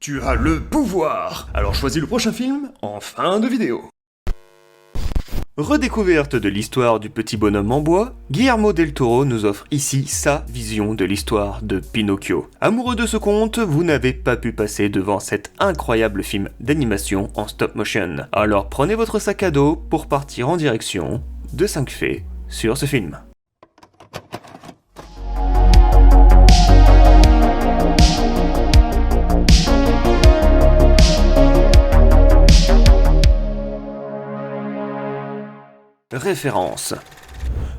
Tu as le pouvoir! Alors choisis le prochain film en fin de vidéo. Redécouverte de l'histoire du petit bonhomme en bois, Guillermo del Toro nous offre ici sa vision de l'histoire de Pinocchio. Amoureux de ce conte, vous n'avez pas pu passer devant cet incroyable film d'animation en stop motion. Alors prenez votre sac à dos pour partir en direction de 5 faits sur ce film. Référence.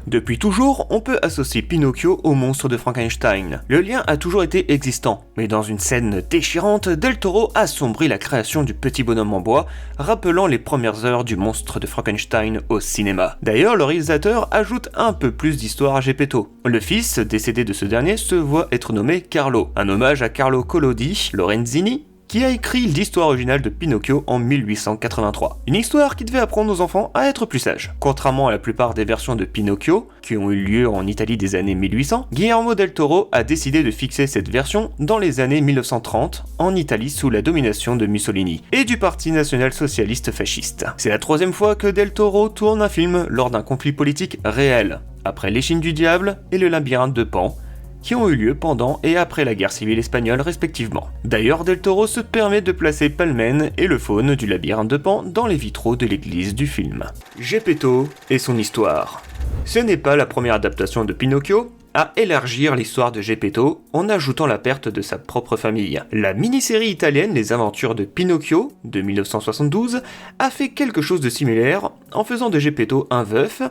Depuis toujours, on peut associer Pinocchio au monstre de Frankenstein. Le lien a toujours été existant, mais dans une scène déchirante, Del Toro assombrit la création du petit bonhomme en bois, rappelant les premières heures du monstre de Frankenstein au cinéma. D'ailleurs, le réalisateur ajoute un peu plus d'histoire à Geppetto. Le fils, décédé de ce dernier, se voit être nommé Carlo, un hommage à Carlo Collodi Lorenzini, qui a écrit l'histoire originale de Pinocchio en 1883. Une histoire qui devait apprendre aux enfants à être plus sages. Contrairement à la plupart des versions de Pinocchio, qui ont eu lieu en Italie des années 1800, Guillermo del Toro a décidé de fixer cette version dans les années 1930, en Italie sous la domination de Mussolini, et du Parti national-socialiste fasciste. C'est la troisième fois que del Toro tourne un film lors d'un conflit politique réel, après L'échine du diable et Le labyrinthe de Pan, qui ont eu lieu pendant et après la guerre civile espagnole respectivement. D'ailleurs, Del Toro se permet de placer Palmen et le faune du labyrinthe de Pan dans les vitraux de l'église du film. Geppetto et son histoire. Ce n'est pas la première adaptation de Pinocchio à élargir l'histoire de Geppetto en ajoutant la perte de sa propre famille. La mini-série italienne Les Aventures de Pinocchio, de 1972, a fait quelque chose de similaire en faisant de Geppetto un veuf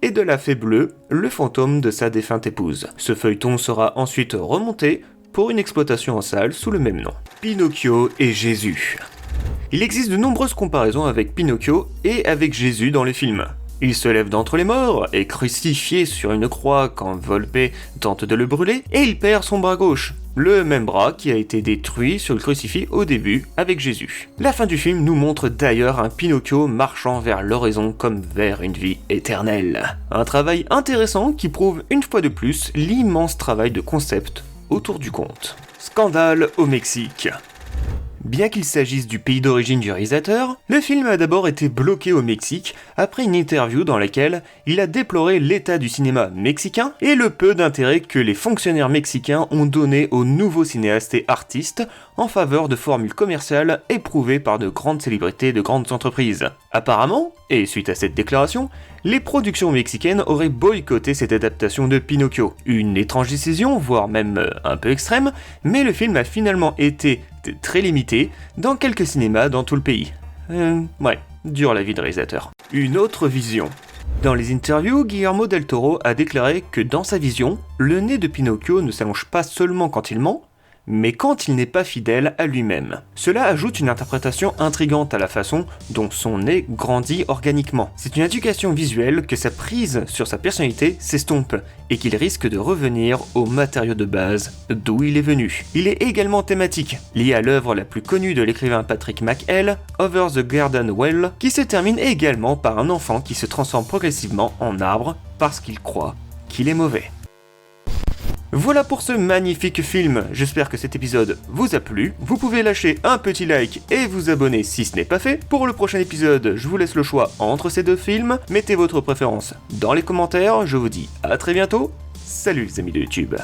et de la Fée Bleue le fantôme de sa défunte épouse. Ce feuilleton sera ensuite remonté pour une exploitation en salle sous le même nom. Pinocchio et Jésus. Il existe de nombreuses comparaisons avec Pinocchio et avec Jésus dans les films. Il se lève d'entre les morts, est crucifié sur une croix quand Volpe tente de le brûler, et il perd son bras gauche, le même bras qui a été détruit sur le crucifix au début avec Jésus. La fin du film nous montre d'ailleurs un Pinocchio marchant vers l'horizon comme vers une vie éternelle. Un travail intéressant qui prouve une fois de plus l'immense travail de concept autour du conte. Scandale au Mexique. Bien qu'il s'agisse du pays d'origine du réalisateur, le film a d'abord été bloqué au Mexique après une interview dans laquelle il a déploré l'état du cinéma mexicain et le peu d'intérêt que les fonctionnaires mexicains ont donné aux nouveaux cinéastes et artistes en faveur de formules commerciales éprouvées par de grandes célébrités de grandes entreprises. Apparemment, et suite à cette déclaration, les productions mexicaines auraient boycotté cette adaptation de Pinocchio. Une étrange décision, voire même un peu extrême, mais le film a finalement été très limité dans quelques cinémas dans tout le pays. Dur la vie de réalisateur. Une autre vision. Dans les interviews, Guillermo del Toro a déclaré que dans sa vision, le nez de Pinocchio ne s'allonge pas seulement quand il ment, mais quand il n'est pas fidèle à lui-même. Cela ajoute une interprétation intrigante à la façon dont son nez grandit organiquement. C'est une indication visuelle que sa prise sur sa personnalité s'estompe et qu'il risque de revenir aux matériaux de base d'où il est venu. Il est également thématique, lié à l'œuvre la plus connue de l'écrivain Patrick McHale, Over the Garden Well, qui se termine également par un enfant qui se transforme progressivement en arbre parce qu'il croit qu'il est mauvais. Voilà pour ce magnifique film, j'espère que cet épisode vous a plu. Vous pouvez lâcher un petit like et vous abonner si ce n'est pas fait. Pour le prochain épisode, je vous laisse le choix entre ces deux films. Mettez votre préférence dans les commentaires, je vous dis à très bientôt. Salut les amis de YouTube.